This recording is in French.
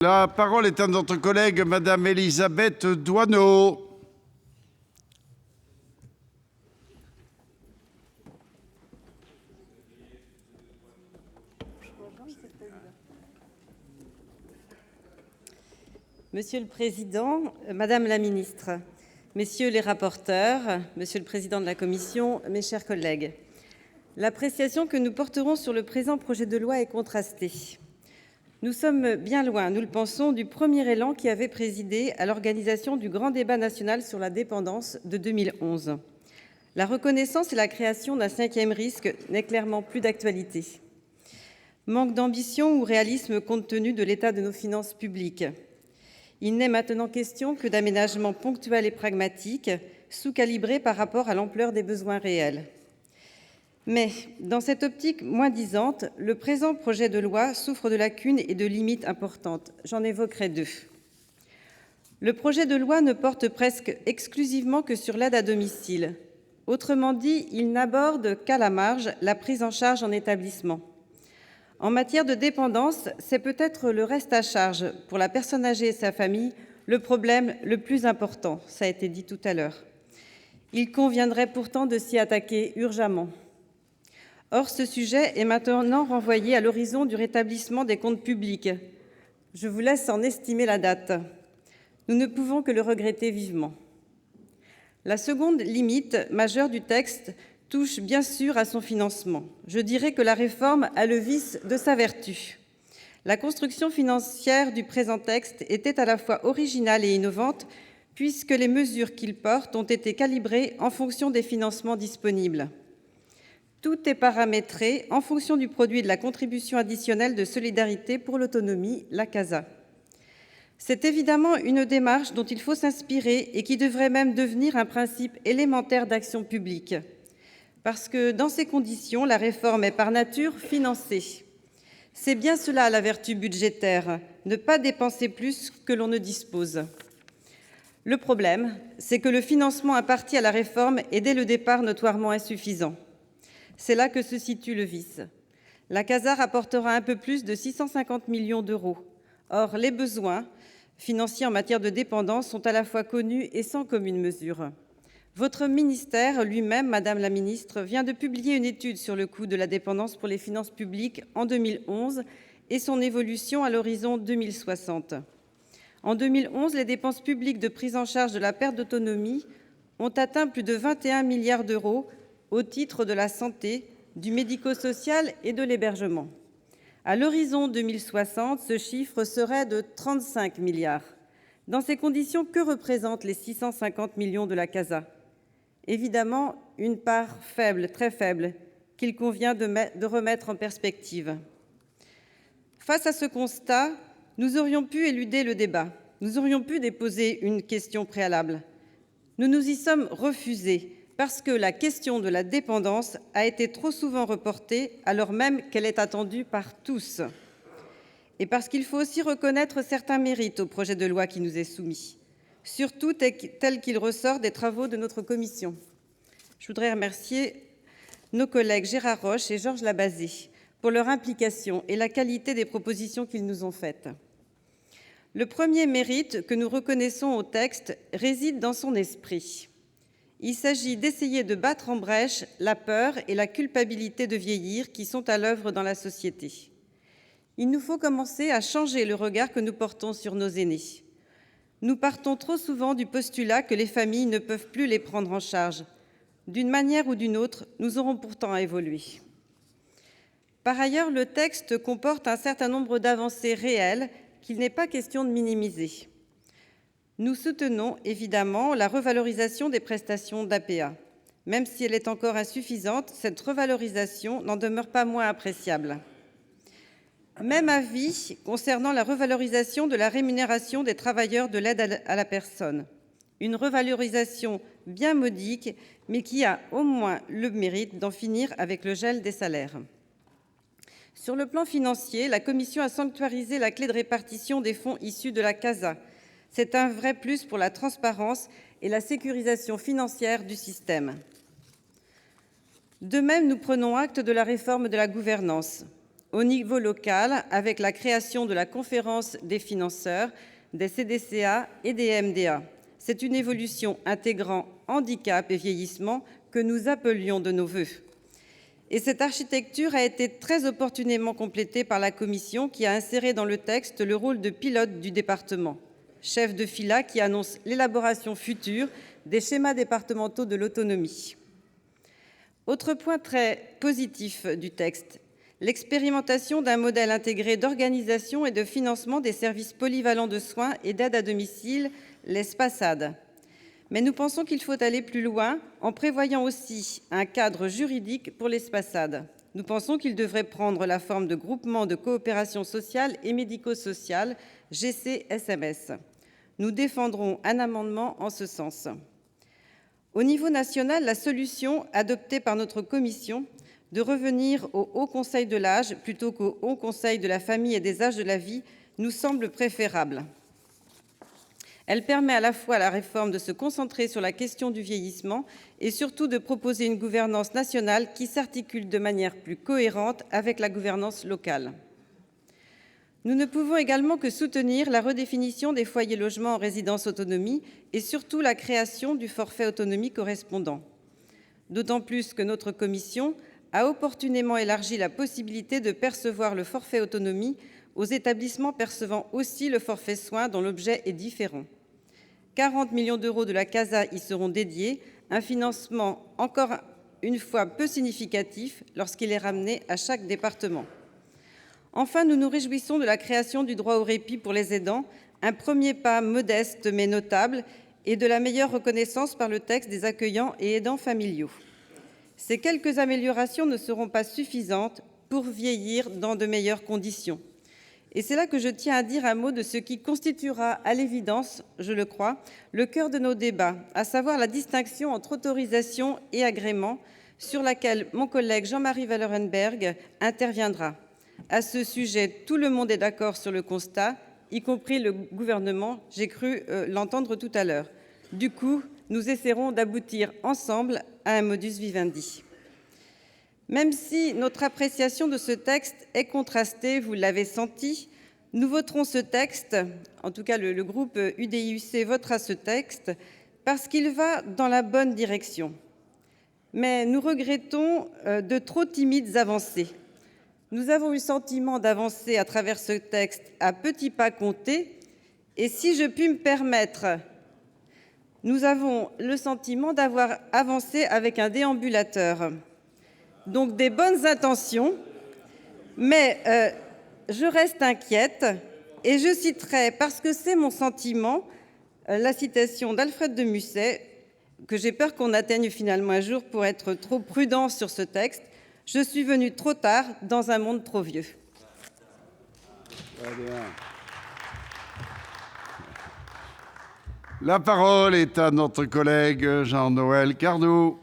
La parole est à notre collègue Madame Élisabeth Doineau. Monsieur le Président, Madame la Ministre, Messieurs les rapporteurs, Monsieur le Président de la Commission, mes chers collègues, l'appréciation que nous porterons sur le présent projet de loi est contrastée. Nous sommes bien loin, nous le pensons, du premier élan qui avait présidé à l'organisation du grand débat national sur la dépendance de 2011. La reconnaissance et la création d'un cinquième risque n'est clairement plus d'actualité. Manque d'ambition ou réalisme compte tenu de l'état de nos finances publiques. Il n'est maintenant question que d'aménagements ponctuels et pragmatiques, sous-calibrés par rapport à l'ampleur des besoins réels. Mais, dans cette optique moins-disante, le présent projet de loi souffre de lacunes et de limites importantes. J'en évoquerai deux. Le projet de loi ne porte presque exclusivement que sur l'aide à domicile. Autrement dit, il n'aborde qu'à la marge la prise en charge en établissement. En matière de dépendance, c'est peut-être le reste à charge pour la personne âgée et sa famille le problème le plus important, ça a été dit tout à l'heure. Il conviendrait pourtant de s'y attaquer urgemment. Or, ce sujet est maintenant renvoyé à l'horizon du rétablissement des comptes publics. Je vous laisse en estimer la date. Nous ne pouvons que le regretter vivement. La seconde limite majeure du texte touche bien sûr à son financement. Je dirais que la réforme a le vice de sa vertu. La construction financière du présent texte était à la fois originale et innovante, puisque les mesures qu'il porte ont été calibrées en fonction des financements disponibles. Tout est paramétré en fonction du produit de la contribution additionnelle de solidarité pour l'autonomie, la CASA. C'est évidemment une démarche dont il faut s'inspirer et qui devrait même devenir un principe élémentaire d'action publique. Parce que, dans ces conditions, la réforme est par nature financée. C'est bien cela la vertu budgétaire, ne pas dépenser plus que l'on ne dispose. Le problème, c'est que le financement imparti à la réforme est dès le départ notoirement insuffisant. C'est là que se situe le vice. La CASA rapportera un peu plus de 650 millions d'euros. Or, les besoins financiers en matière de dépendance sont à la fois connus et sans commune mesure. Votre ministère lui-même, Madame la Ministre, vient de publier une étude sur le coût de la dépendance pour les finances publiques en 2011 et son évolution à l'horizon 2060. En 2011, les dépenses publiques de prise en charge de la perte d'autonomie ont atteint plus de 21 milliards d'euros au titre de la santé, du médico-social et de l'hébergement. À l'horizon 2060, ce chiffre serait de 35 milliards. Dans ces conditions, que représentent les 650 millions de la CASA ? Évidemment, une part faible, très faible, qu'il convient de remettre en perspective. Face à ce constat, nous aurions pu éluder le débat. Nous aurions pu déposer une question préalable. Nous nous y sommes refusés parce que la question de la dépendance a été trop souvent reportée alors même qu'elle est attendue par tous. Et parce qu'il faut aussi reconnaître certains mérites au projet de loi qui nous est soumis, surtout tel qu'il ressort des travaux de notre commission. Je voudrais remercier nos collègues Gérard Roche et Georges Labazée pour leur implication et la qualité des propositions qu'ils nous ont faites. Le premier mérite que nous reconnaissons au texte réside dans son esprit. Il s'agit d'essayer de battre en brèche la peur et la culpabilité de vieillir qui sont à l'œuvre dans la société. Il nous faut commencer à changer le regard que nous portons sur nos aînés. Nous partons trop souvent du postulat que les familles ne peuvent plus les prendre en charge. D'une manière ou d'une autre, nous aurons pourtant à évoluer. Par ailleurs, le texte comporte un certain nombre d'avancées réelles qu'il n'est pas question de minimiser. Nous soutenons évidemment la revalorisation des prestations d'APA. Même si elle est encore insuffisante, cette revalorisation n'en demeure pas moins appréciable. Même avis concernant la revalorisation de la rémunération des travailleurs de l'aide à la personne. Une revalorisation bien modique, mais qui a au moins le mérite d'en finir avec le gel des salaires. Sur le plan financier, la Commission a sanctuarisé la clé de répartition des fonds issus de la CASA. C'est un vrai plus pour la transparence et la sécurisation financière du système. De même, nous prenons acte de la réforme de la gouvernance. au niveau local avec la création de la conférence des financeurs, des CDCA et des MDA. C'est une évolution intégrant handicap et vieillissement que nous appelions de nos voeux. Et cette architecture a été très opportunément complétée par la commission qui a inséré dans le texte le rôle de pilote du département, chef de filât qui annonce l'élaboration future des schémas départementaux de l'autonomie. Autre point très positif du texte, l'expérimentation d'un modèle intégré d'organisation et de financement des services polyvalents de soins et d'aide à domicile, les SPASAD. Mais nous pensons qu'il faut aller plus loin en prévoyant aussi un cadre juridique pour les SPASAD. Nous pensons qu'il devrait prendre la forme de groupements de coopération sociale et médico-sociale, GCSMS. Nous défendrons un amendement en ce sens. Au niveau national, la solution adoptée par notre commission de revenir au Haut Conseil de l'âge plutôt qu'au Haut Conseil de la famille et des âges de la vie nous semble préférable. Elle permet à la fois à la réforme de se concentrer sur la question du vieillissement et surtout de proposer une gouvernance nationale qui s'articule de manière plus cohérente avec la gouvernance locale. Nous ne pouvons également que soutenir la redéfinition des foyers logements en résidence autonomie et surtout la création du forfait autonomie correspondant. D'autant plus que notre commission a opportunément élargi la possibilité de percevoir le forfait autonomie aux établissements percevant aussi le forfait soins dont l'objet est différent. 40 millions d'euros de la CASA y seront dédiés, un financement encore une fois peu significatif lorsqu'il est ramené à chaque département. Enfin, nous nous réjouissons de la création du droit au répit pour les aidants, un premier pas modeste mais notable, et de la meilleure reconnaissance par le texte des accueillants et aidants familiaux. Ces quelques améliorations ne seront pas suffisantes pour vieillir dans de meilleures conditions. Et c'est là que je tiens à dire un mot de ce qui constituera, à l'évidence, je le crois, le cœur de nos débats, à savoir la distinction entre autorisation et agrément, sur laquelle mon collègue Jean-Marie Vanlerenberghe interviendra. À ce sujet, tout le monde est d'accord sur le constat, y compris le gouvernement, j'ai cru l'entendre tout à l'heure. Du coup, nous essaierons d'aboutir ensemble à un modus vivendi. Même si notre appréciation de ce texte est contrastée, vous l'avez senti, nous voterons ce texte, en tout cas le groupe UDI-UC votera ce texte, parce qu'il va dans la bonne direction. Mais nous regrettons de trop timides avancées. Nous avons eu le sentiment d'avancer à travers ce texte à petits pas comptés, et si je puis me permettre, nous avons le sentiment d'avoir avancé avec un déambulateur. Donc des bonnes intentions, mais je reste inquiète et je citerai, parce que c'est mon sentiment, la citation d'Alfred de Musset, que j'ai peur qu'on atteigne finalement un jour pour être trop prudent sur ce texte. Je suis venu trop tard dans un monde trop vieux. La parole est à notre collègue Jean-Noël Cardoux.